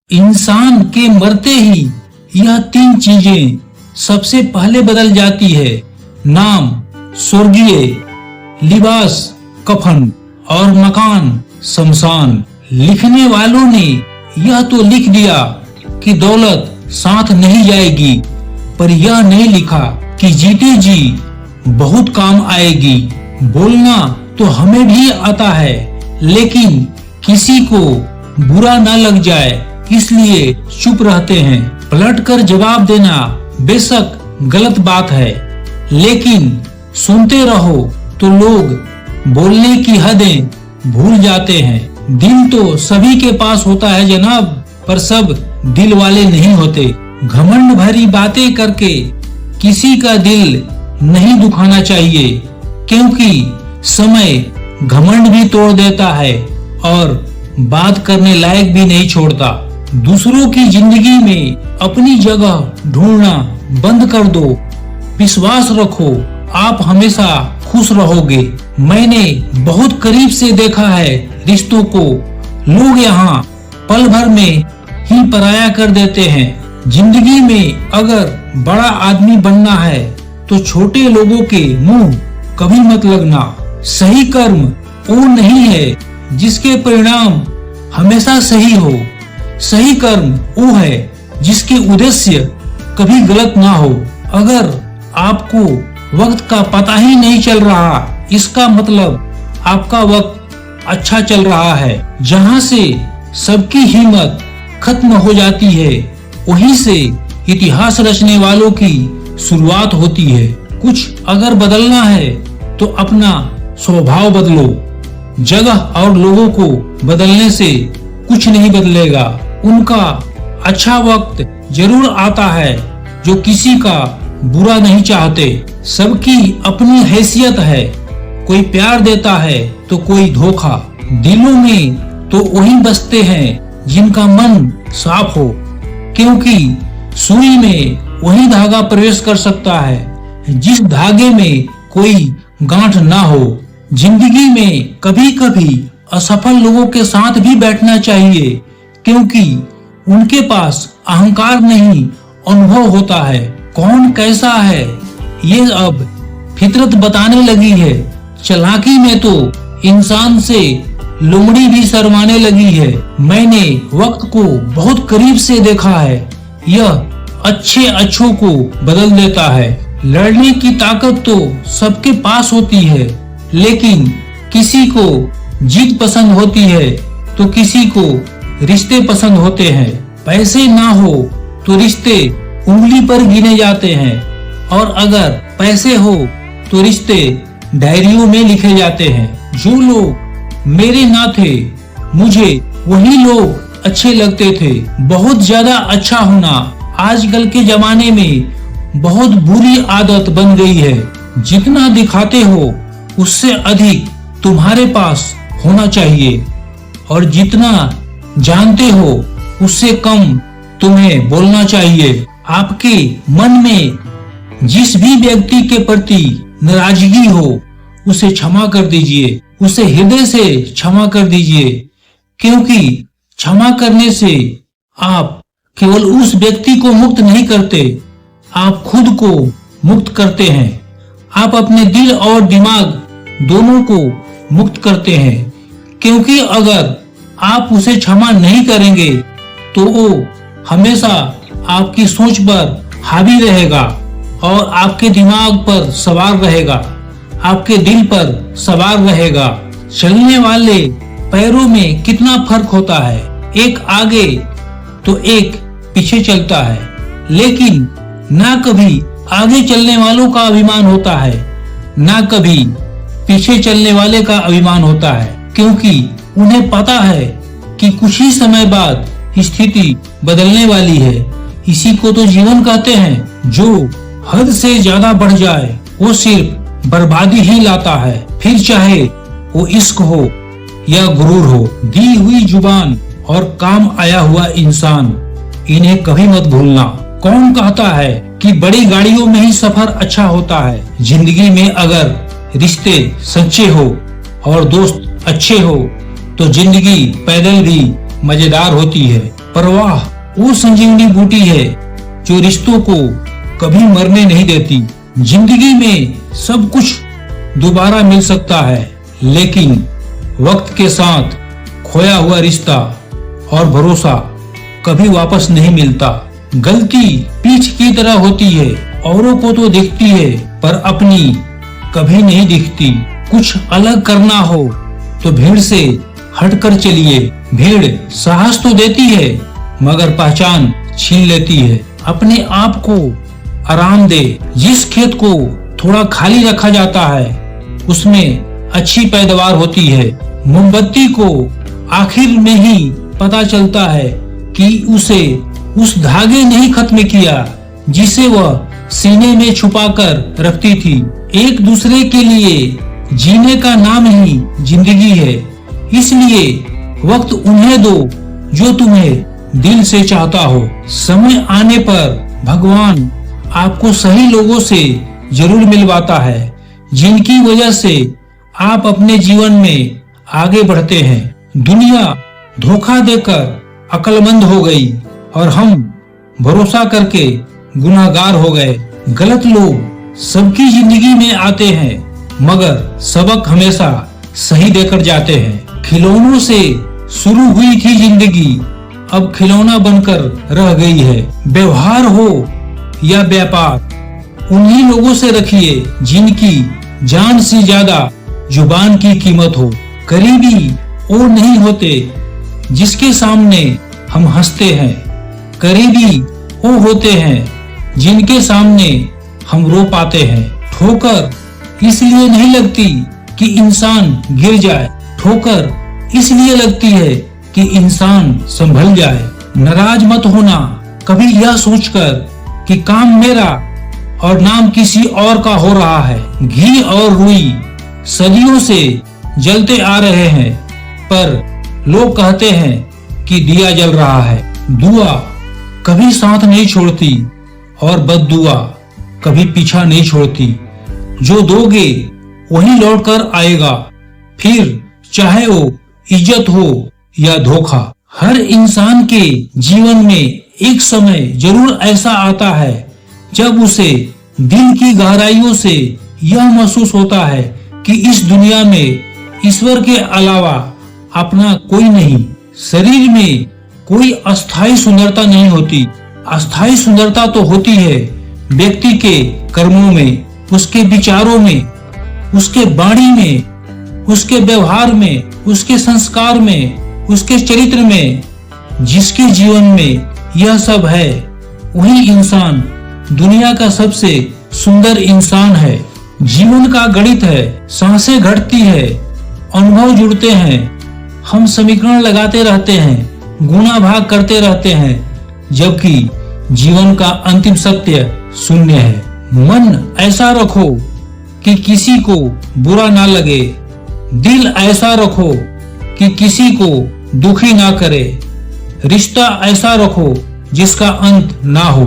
इंसान के मरते ही यह तीन चीजें सबसे पहले बदल जाती है। नाम स्वर्गीय, लिबास कफन और मकान शमशान। लिखने वालों ने यह तो लिख दिया कि दौलत साथ नहीं जाएगी, पर यह नहीं लिखा कि जीते जी बहुत काम आएगी। बोलना तो हमें भी आता है, लेकिन किसी को बुरा ना लग जाए इसलिए चुप रहते हैं। पलट कर जवाब देना बेशक गलत बात है, लेकिन सुनते रहो तो लोग बोलने की हदें भूल जाते हैं। दिल तो सभी के पास होता है जनाब, पर सब दिल वाले नहीं होते। घमंड भरी बातें करके किसी का दिल नहीं दुखाना चाहिए, क्योंकि समय घमंड भी तोड़ देता है और बात करने लायक भी नहीं छोड़ता। दूसरों की जिंदगी में अपनी जगह ढूंढना बंद कर दो। विश्वास रखो, आप हमेशा खुश रहोगे। मैंने बहुत करीब से देखा है रिश्तों को। लोग यहाँ पल भर में ही पराया कर देते हैं। जिंदगी में अगर बड़ा आदमी बनना है तो छोटे लोगों के मुंह कभी मत लगना। सही कर्म वो नहीं है जिसके परिणाम हमेशा सही हो। सही कर्म वो है जिसके उद्देश्य कभी गलत ना हो। अगर आपको वक्त का पता ही नहीं चल रहा, इसका मतलब आपका वक्त अच्छा चल रहा है। जहाँ से सबकी हिम्मत खत्म हो जाती है, वहीं से इतिहास रचने वालों की शुरुआत होती है। कुछ अगर बदलना है तो अपना स्वभाव बदलो। जगह और लोगों को बदलने से कुछ नहीं बदलेगा। उनका अच्छा वक्त जरूर आता है जो किसी का बुरा नहीं चाहते। सबकी अपनी हैसियत है, कोई प्यार देता है तो कोई धोखा। दिलों में तो वही बसते हैं जिनका मन साफ हो, क्योंकि सुई में वही धागा प्रवेश कर सकता है जिस धागे में कोई गांठ ना हो। जिंदगी में कभी कभी असफल लोगों के साथ भी बैठना चाहिए, क्योंकि उनके पास अहंकार नहीं अनुभव होता है। कौन कैसा है ये अब फितरत बताने लगी है। चालाकी में तो इंसान से लोमड़ी भी शर्माने लगी है। मैंने वक्त को बहुत करीब से देखा है। यह अच्छे अच्छों को बदल देता है। लड़ने की ताकत तो सबके पास होती है, लेकिन किसी को जीत पसंद होती है तो किसी को रिश्ते पसंद होते हैं। पैसे ना हो तो रिश्ते उंगली पर गिने जाते हैं, और अगर पैसे हो तो रिश्ते डायरियों में लिखे जाते हैं। जो लोग मेरे ना थे, मुझे वही लोग अच्छे लगते थे। बहुत ज्यादा अच्छा होना आजकल के जमाने में बहुत बुरी आदत बन गई है। जितना दिखाते हो उससे अधिक तुम्हारे पास होना चाहिए, और जितना जानते हो उससे कम तुम्हें बोलना चाहिए। आपके मन में जिस भी व्यक्ति के प्रति नाराजगी हो उसे क्षमा कर दीजिए, उसे हृदय से क्षमा कर दीजिए, क्योंकि क्षमा करने से आप केवल उस व्यक्ति को मुक्त नहीं करते, आप खुद को मुक्त करते हैं। आप अपने दिल और दिमाग दोनों को मुक्त करते हैं, क्योंकि अगर आप उसे क्षमा नहीं करेंगे तो वो हमेशा आपकी सोच पर हावी रहेगा और आपके दिमाग पर सवार रहेगा, आपके दिल पर सवार रहेगा। चलने वाले पैरों में कितना फर्क होता है, एक आगे तो एक पीछे चलता है, लेकिन ना कभी आगे चलने वालों का अभिमान होता है, ना कभी पीछे चलने वाले का अभिमान होता है, क्योंकि उन्हें पता है कि कुछ ही समय बाद स्थिति बदलने वाली है। इसी को तो जीवन कहते हैं। जो हद से ज्यादा बढ़ जाए वो सिर्फ बर्बादी ही लाता है, फिर चाहे वो इश्क हो या गुरूर हो। दी हुई जुबान और काम आया हुआ इंसान, इन्हें कभी मत भूलना। कौन कहता है कि बड़ी गाड़ियों में ही सफर अच्छा होता है। जिंदगी में अगर रिश्ते सच्चे हो और दोस्त अच्छे हो तो जिंदगी पैदल भी मजेदार होती है। परवाह वो संजीवनी बूटी है जो रिश्तों को कभी मरने नहीं देती। जिंदगी में सब कुछ दोबारा मिल सकता है, लेकिन वक्त के साथ खोया हुआ रिश्ता और भरोसा कभी वापस नहीं मिलता। गलती पीछ की तरह होती है, औरों को तो दिखती है पर अपनी कभी नहीं दिखती। कुछ अलग करना हो तो भीड़ से हटकर चलिए। भीड़ साहस तो देती है मगर पहचान छीन लेती है। अपने आप को आराम दे। जिस खेत को थोड़ा खाली रखा जाता है उसमें अच्छी पैदावार होती है। मोमबत्ती को आखिर में ही पता चलता है कि उसे उस धागे नहीं खत्म किया जिसे वह सीने में छुपाकर रखती थी। एक दूसरे के लिए जीने का नाम ही जिंदगी है, इसलिए वक्त उन्हें दो जो तुम्हें दिल से चाहता हो। समय आने पर भगवान आपको सही लोगों से जरूर मिलवाता है, जिनकी वजह से आप अपने जीवन में आगे बढ़ते हैं। दुनिया धोखा देकर अक्लमंद हो गई और हम भरोसा करके गुनाहगार हो गए। गलत लोग सबकी जिंदगी में आते हैं मगर सबक हमेशा सही देकर जाते हैं। खिलौनों से शुरू हुई थी जिंदगी, अब खिलौना बनकर रह गई है। व्यवहार हो या व्यापार, उन्हीं लोगों से रखिए जिनकी जान से ज्यादा जुबान की कीमत हो। करीबी वो नहीं होते जिसके सामने हम हंसते हैं, करीबी वो होते हैं जिनके सामने हम रो पाते हैं। ठोकर इसलिए नहीं लगती कि इंसान गिर जाए, ठोकर इसलिए लगती है कि इंसान संभल जाए। नाराज मत होना कभी यह सोचकर कि काम मेरा और नाम किसी और का हो रहा है। घी और रुई सदियों से जलते आ रहे हैं पर लोग कहते हैं कि दिया जल रहा है। दुआ कभी साथ नहीं छोड़ती और बद्दुआ कभी पीछा नहीं छोड़ती। जो दोगे वही लौट कर आएगा, फिर चाहे वो इज्जत हो या धोखा। हर इंसान के जीवन में एक समय जरूर ऐसा आता है जब उसे दिल की गहराइयों से यह महसूस होता है कि इस दुनिया में ईश्वर के अलावा अपना कोई नहीं। शरीर में कोई अस्थाई सुंदरता नहीं होती, अस्थाई सुंदरता तो होती है व्यक्ति के कर्मों में, उसके विचारों में, उसके वाणी में, उसके व्यवहार में, उसके संस्कार में, उसके चरित्र में। जिसके जीवन में यह सब है वही इंसान दुनिया का सबसे सुंदर इंसान है। जीवन का गणित है, सांसें घटती है, अनुभव जुड़ते हैं, हम समीकरण लगाते रहते हैं, गुणा भाग करते रहते हैं, जबकि जीवन का अंतिम सत्य शून्य है। मन ऐसा रखो कि किसी को बुरा ना लगे, दिल ऐसा रखो कि किसी को दुखी ना करे, रिश्ता ऐसा रखो जिसका अंत ना हो।